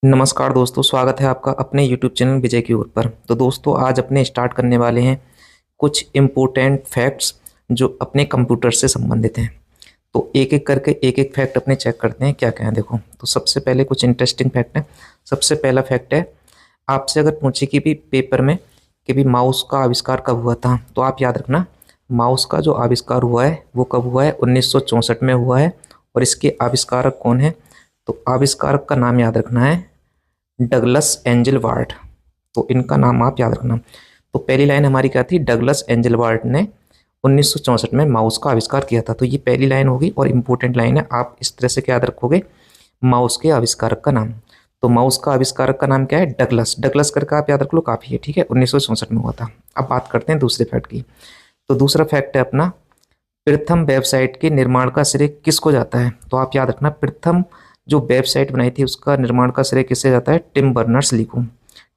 नमस्कार दोस्तों, स्वागत है आपका अपने YouTube चैनल विजय की ओर पर। तो दोस्तों, आज अपने स्टार्ट करने वाले हैं कुछ इम्पोर्टेंट फैक्ट्स जो अपने कंप्यूटर से संबंधित हैं। तो एक एक करके एक एक फैक्ट अपने चेक करते हैं क्या क्या है। देखो, तो सबसे पहले कुछ इंटरेस्टिंग फैक्ट है। सबसे पहला फैक्ट है, आपसे अगर पूछे कि भी पेपर में कि भी माउस का आविष्कार कब हुआ था, तो आप याद रखना माउस का जो आविष्कार हुआ है वो कब हुआ है, 1964 में हुआ है। और इसके आविष्कारक कौन है, तो आविष्कारक का नाम याद रखना है डगलस एंजल वार्ड। तो इनका नाम आप याद रखना। तो पहली लाइन हमारी क्या थी, डगलस एंजल वार्ड ने 1964 में माउस का आविष्कार किया था। तो ये पहली लाइन होगी और इम्पोर्टेंट लाइन है। आप इस तरह से क्या याद रखोगे, माउस के आविष्कारक का नाम। तो माउस का आविष्कारक का नाम क्या है, डगलस। डगलस करके आप याद रख लो, काफ़ी है, ठीक है। 1964 में हुआ था। अब बात करते हैं दूसरे फैक्ट की। तो दूसरा फैक्ट है अपना, प्रथम वेबसाइट के निर्माण का श्रेय किसको जाता है। तो आप याद रखना, प्रथम जो वेबसाइट बनाई थी उसका निर्माण का श्रेय किससे जाता है, टिम बर्नर्स-ली को,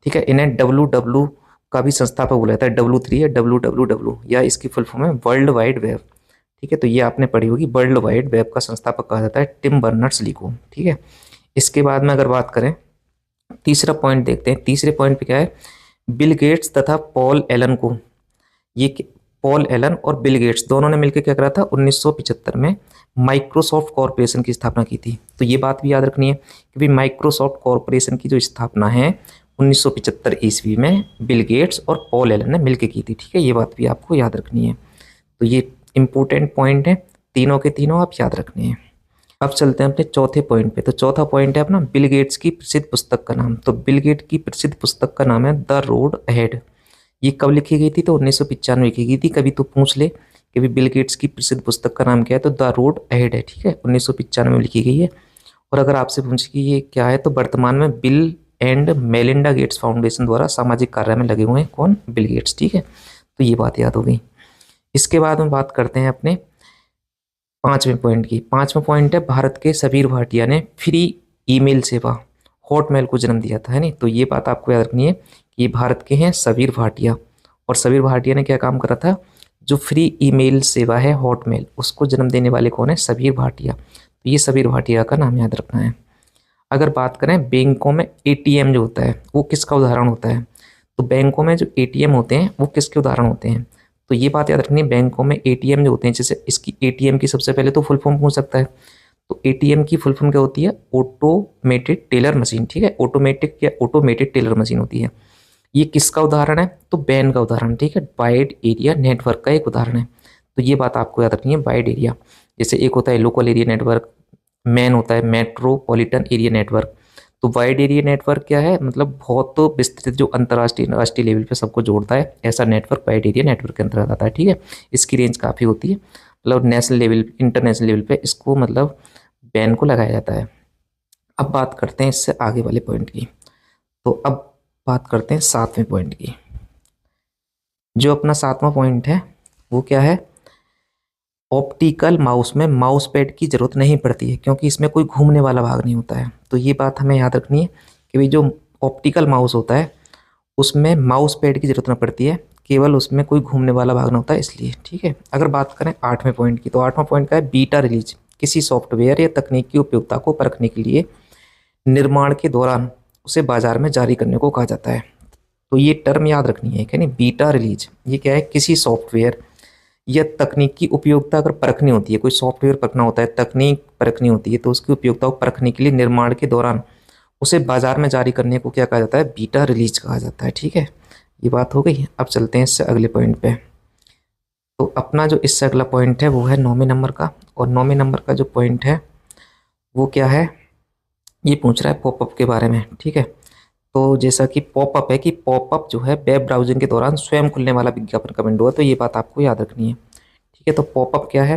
ठीक है। इन्हें डब्ल्यू का भी संस्थापक बोला जाता है। W3 है, WWW, या इसकी फुल फॉर्म है वर्ल्ड वाइड वेब, ठीक है। तो ये आपने पढ़ी होगी, वर्ल्ड वाइड वेब का संस्थापक कहा जाता है टिम बर्नर्स-ली को, ठीक है। इसके बाद में अगर बात करें, तीसरा पॉइंट देखते हैं। तीसरे पॉइंट पे क्या है, बिल गेट्स तथा पॉल एलन को, ये पॉल एलन और बिल गेट्स दोनों ने मिलकर क्या करा था, 1975 में माइक्रोसॉफ्ट कॉरपोरेशन की स्थापना की थी। तो ये बात भी याद रखनी है कि भाई माइक्रोसॉफ्ट कॉरपोरेशन की जो स्थापना है 1975 ईस्वी में बिल गेट्स और पॉल एलन ने मिलकर की थी, ठीक है। ये बात भी आपको याद रखनी है। तो ये इंपॉर्टेंट पॉइंट है, तीनों के तीनों आप याद रखने हैं। अब चलते हैं अपने चौथे पॉइंट पे। तो चौथा पॉइंट है अपना बिल गेट्स की प्रसिद्ध पुस्तक का नाम। तो बिल गेट की प्रसिद्ध पुस्तक का नाम है द रोड अहेड। ये कब लिखी गई थी, तो 1995 लिखी गई थी। कभी तो पूछ ले कि भी बिल गेट्स की प्रसिद्ध पुस्तक का नाम क्या है, तो द रोड अहेड है, ठीक है। 1995 में लिखी गई है। और अगर आपसे पूछे कि ये क्या है, तो वर्तमान में bill and Melinda Gates foundation द्वारा सामाजिक कार्य में लगे हुए हैं, कौन, बिल गेट्स, ठीक है। तो ये बात याद हो गई। इसके बाद में बात करते हैं अपने पांचवें पॉइंट की। पांचवा पॉइंट है, भारत के सबीर भाटिया ने फ्री ईमेल सेवा हॉटमेल को जन्म दिया था, है नहीं। तो ये बात आपको याद रखनी है कि ये भारत के हैं सबीर भाटिया। और सबीर भाटिया ने क्या काम करा था, जो फ्री ईमेल सेवा है हॉटमेल, उसको जन्म देने वाले कौन है, सबीर भाटिया। तो ये सबीर भाटिया का नाम याद रखना है। अगर बात करें बैंकों में एटीएम जो होता है वो किसका उदाहरण होता है, तो बैंकों में जो एटीएम होते हैं वो किसके उदाहरण होते हैं। तो ये बात याद रखनी है, बैंकों में एटीएम जो होते हैं, जैसे इसकी एटीएम की सबसे पहले तो फुल फॉर्म पूछ सकता है। तो एटीएम की फुल फॉर्म क्या होती है, ऑटोमेटेड टेलर मशीन, ठीक है। ऑटोमेटिक या ऑटोमेटेड टेलर मशीन होती है। ये किसका उदाहरण है, तो बैन का उदाहरण, ठीक है। वाइड एरिया नेटवर्क का एक उदाहरण है। तो ये बात आपको याद रखनी है, वाइड एरिया। जैसे एक होता है लोकल एरिया नेटवर्क, मैन होता है मेट्रोपॉलिटन एरिया नेटवर्क। तो वाइड एरिया नेटवर्क क्या है, मतलब बहुत विस्तृत, जो अंतर्राष्ट्रीय राष्ट्रीय लेवल पे सबको जोड़ता है, ऐसा नेटवर्क वाइड एरिया नेटवर्क के अंतर्गत आता है, ठीक है। इसकी रेंज काफ़ी होती है, मतलब नेशनल लेवल इंटरनेशनल लेवल पे इसको मतलब बैन को लगाया जाता है। अब बात करते हैं इससे आगे वाले पॉइंट की। तो अब बात करते हैं सातवें पॉइंट की। जो अपना सातवां पॉइंट है वो क्या है, ऑप्टिकल माउस में माउस पैड की ज़रूरत नहीं पड़ती है, क्योंकि इसमें कोई घूमने वाला भाग नहीं होता है। तो ये बात हमें याद रखनी है कि भाई जो ऑप्टिकल माउस होता है उसमें माउस पैड की ज़रूरत नहीं पड़ती है, केवल उसमें कोई घूमने वाला भाग ना होता है, इसलिए, ठीक है। अगर बात करें आठवें पॉइंट की, तो आठवां पॉइंट का है बीटा रिलीज। किसी सॉफ्टवेयर या तकनीक की उपयोगिता को परखने के लिए निर्माण के दौरान उसे बाजार में जारी करने को कहा जाता है। तो ये टर्म याद रखनी है, क्या नहीं, बीटा रिलीज। ये क्या है, किसी सॉफ्टवेयर या तकनीक की उपयोगिता अगर परखनी होती है, कोई सॉफ्टवेयर परखना होता है, तकनीक परखनी होती है, तो उसकी उपयोगिता को परखने के लिए निर्माण के दौरान उसे बाजार में जारी करने को क्या कहा जाता है, बीटा रिलीज कहा जाता है, ठीक है। ये बात हो गई। अब चलते हैं इससे अगले पॉइंट पे। तो अपना जो इससे अगला पॉइंट है वो है 9वें नंबर का। और 9वें नंबर का जो पॉइंट है वो क्या है, ये पूछ रहा है पॉपअप के बारे में, ठीक है। तो जैसा कि पॉपअप है, कि पॉपअप जो है वेब ब्राउजिंग के दौरान स्वयं खुलने वाला विज्ञापन का विंडो है। तो ये बात आपको याद रखनी है, ठीक है। तो पॉपअप क्या है,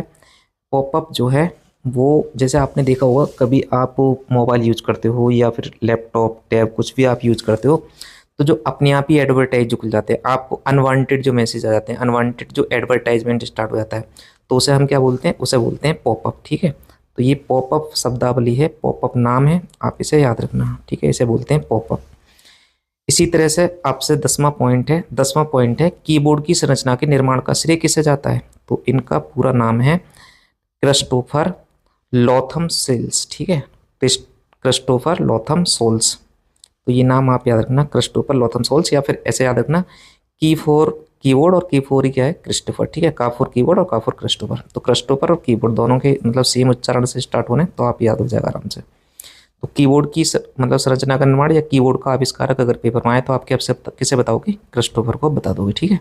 पॉपअप जो है वो, जैसे आपने देखा होगा कभी आप मोबाइल यूज करते हो या फिर लैपटॉप टैब कुछ भी आप यूज करते हो, तो जो अपने आप ही एडवर्टाइज जो खुल जाते हैं, आपको अनवांटेड जो मैसेज आ जाते हैं, अनवांटेड जो एडवर्टाइजमेंट स्टार्ट हो जाता है, तो उसे हम क्या बोलते हैं, उसे बोलते हैं पॉपअप, ठीक है। तो ये पॉपअप शब्दावली है, पॉपअप नाम है, आप इसे याद रखना, ठीक है। इसे बोलते हैं पॉपअप। इसी तरह से आपसे 10वां पॉइंट है। 10वां पॉइंट है, कीबोर्ड की संरचना के निर्माण का श्रेय किसे जाता है, तो इनका पूरा नाम है क्रिस्टोफर लॉथम सेल्स, ठीक है। Christopher Latham Sholes. तो ये नाम आप याद रखना, क्रिस्टोफर लोथम सोल्स, या फिर ऐसे याद रखना की फॉर कीबोर्ड और की फॉर ही क्या है, क्रिस्टोफर। ठीक है, का फॉर कीबोर्ड और का फॉर क्रिस्टोफर। तो क्रिस्टोफर और कीबोर्ड दोनों के मतलब सेम उच्चारण से स्टार्ट होने, तो आप याद हो जाएगा आराम से। तो कीबोर्ड की मतलब संरचना का निर्माण या कीबोर्ड का आविष्कारक अगर पेपर में आए तो आप किसे बताओगे, क्रिस्टोफर को बता दोगे। ठीक है,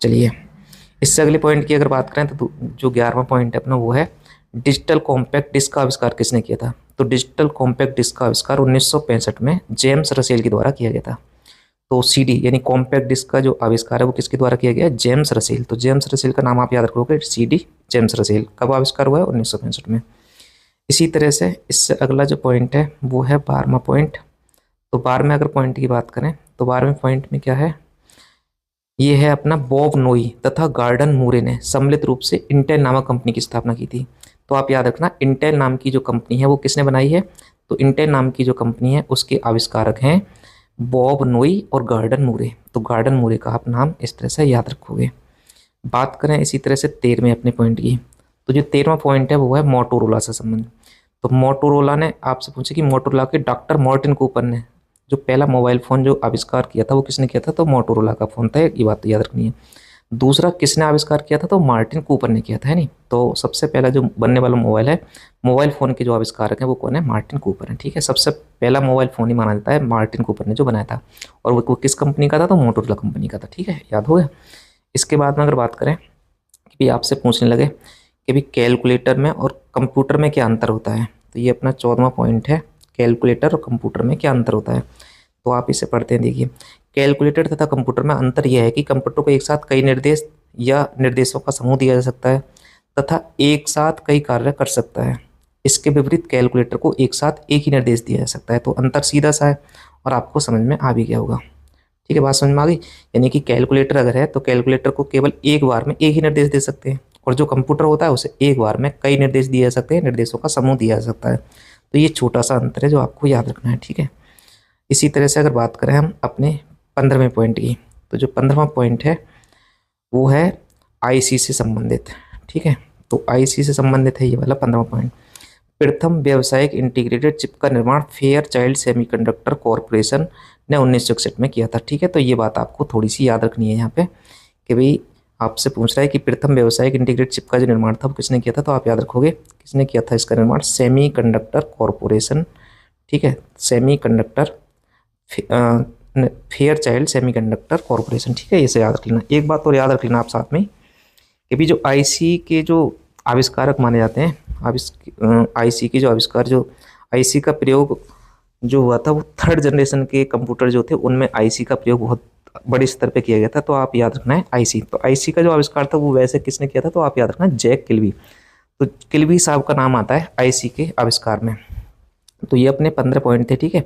चलिए इससे अगले पॉइंट की अगर बात करें तो जो 11वां पॉइंट है अपना वो है डिजिटल कॉम्पैक्ट डिस्क का आविष्कार किसने किया था। तो डिजिटल कॉम्पैक्ट डिस्क का आविष्कार 1965 में जेम्स रसेल के द्वारा किया गया था। तो सीडी यानी कॉम्पैक्ट डिस्क का जो आविष्कार है वो किसके द्वारा किया गया है, जेम्स रसेल। तो जेम्स रसेल का नाम आप याद रखोगे, सीडी जेम्स रसेल। कब आविष्कार हुआ है, 1965 में। इसी तरह से इससे अगला जो पॉइंट है वो है 12वां पॉइंट। तो 12वें अगर पॉइंट की बात करें तो 12वें पॉइंट में क्या है, ये है अपना बॉब नोई तथा गार्डन मूरे ने सम्मिलित रूप से इंटेल नामक कंपनी की स्थापना की थी। तो आप याद रखना इंटेल नाम की जो कंपनी है वो किसने बनाई है, तो इंटेल नाम की जो कंपनी है उसके आविष्कारक हैं बॉब नोई और गार्डन मूरे। तो गार्डन मूरे का आप नाम इस तरह से याद रखोगे। बात करें इसी तरह से 13वें अपने पॉइंट की, तो जो 13वां पॉइंट है वो है मोटोरोला से संबंधित। तो मोटोरोला ने आपसे पूछा कि मोटोरोला के डॉक्टर मार्टिन कूपर ने जो पहला मोबाइल फ़ोन जो आविष्कार किया था वो किसने किया था, तो मोटोरोला का फ़ोन था, ये बात तो याद रखनी है। दूसरा किसने आविष्कार किया था, तो मार्टिन कूपर ने किया था, है नहीं। तो सबसे पहला जो बनने वाला मोबाइल है, मोबाइल फ़ोन के जो आविष्कारक हैं वो कौन है, मार्टिन कूपर है। ठीक है, सबसे पहला मोबाइल फ़ोन ही माना जाता है मार्टिन कूपर ने जो बनाया था, और वो किस कंपनी का था, तो मोटोरोला कंपनी का था। ठीक है, याद हो गया। इसके बाद में अगर बात करें कि भी आपसे पूछने लगे कि भी कैलकुलेटर में और कंप्यूटर में क्या अंतर होता है, तो ये अपना 14वां पॉइंट है, कैलकुलेटर और कंप्यूटर में क्या अंतर होता है। तो आप इसे पढ़ते हैं, देखिए कैलकुलेटर तथा कंप्यूटर में अंतर यह है कि कंप्यूटर को एक साथ कई निर्देश या निर्देशों का समूह दिया जा सकता है तथा एक साथ कई कार्य कर सकता है। इसके विपरीत कैलकुलेटर को एक साथ एक ही निर्देश दिया जा सकता है। तो अंतर सीधा सा है और आपको समझ में आ भी गया होगा। ठीक है, बात समझ में आ गई। यानी कि कैलकुलेटर अगर है तो कैलकुलेटर को केवल एक बार में एक ही निर्देश दे सकते हैं, और जो कंप्यूटर होता है उसे एक बार में कई निर्देश दिए जा सकते हैं, निर्देशों का समूह दिया जा सकता है। तो ये छोटा सा अंतर है जो आपको याद रखना है। ठीक है, इसी तरह से अगर बात करें हम अपने 15वें पॉइंट की, तो जो 15वां पॉइंट है वो है आईसी से संबंधित। ठीक है, तो आईसी से संबंधित है ये वाला 15वां पॉइंट। प्रथम व्यावसायिक इंटीग्रेटेड चिप का निर्माण फेयर चाइल्ड सेमीकंडक्टर कॉरपोरेशन ने 1961 में किया था। ठीक है, तो ये बात आपको थोड़ी सी याद रखनी है यहाँ पे कि भाई आपसे पूछ रहा है कि प्रथम व्यावसायिक इंटीग्रेटेड चिप का जो निर्माण था वो किसने किया था, तो आप याद रखोगे किसने किया था इसका निर्माण, सेमीकंडक्टर कॉरपोरेशन। ठीक है, semiconductor fair child semiconductor corporation. ठीक है, इसे याद रख लेना। एक बात और याद रख लेना आप साथ में कि भी जो आईसी के जो आविष्कारक माने जाते हैं, आईसी के जो आविष्कार, जो आईसी का प्रयोग जो हुआ था वो थर्ड जनरेशन के कंप्यूटर जो थे उनमें आईसी का प्रयोग बहुत बड़े स्तर पे किया गया था। तो आप याद रखना है आईसी। तो आईसी का जो आविष्कार था वो वैसे किसने किया था, तो आप याद रखना जैक किल्बी। तो किल्बी साहब का नाम आता है आईसी के आविष्कार में। तो ये अपने 15 पॉइंट थे। ठीक है,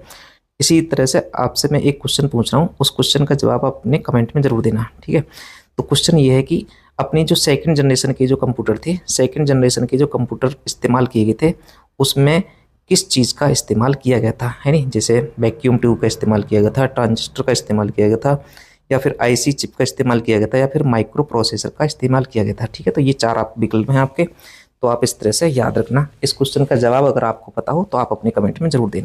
इसी तरह से आपसे मैं एक क्वेश्चन पूछ रहा हूँ, उस क्वेश्चन का जवाब आप अपने कमेंट में जरूर देना। ठीक है, तो क्वेश्चन ये है कि अपनी जो सेकंड जनरेशन के जो कंप्यूटर थे, सेकंड जनरेशन के जो कंप्यूटर इस्तेमाल किए गए थे उसमें किस चीज़ का इस्तेमाल किया गया था, है नहीं। जैसे वैक्यूम ट्यूब का इस्तेमाल किया गया था, ट्रांजिस्टर का इस्तेमाल किया गया था, या फिर आईसी चिप का इस्तेमाल किया गया था, या फिर माइक्रो प्रोसेसर का इस्तेमाल किया गया था। ठीक है, तो ये 4 आप विकल्प हैं आपके, तो आप इस तरह से याद रखना। इस क्वेश्चन का जवाब अगर आपको पता हो तो आप अपने कमेंट में जरूर देना।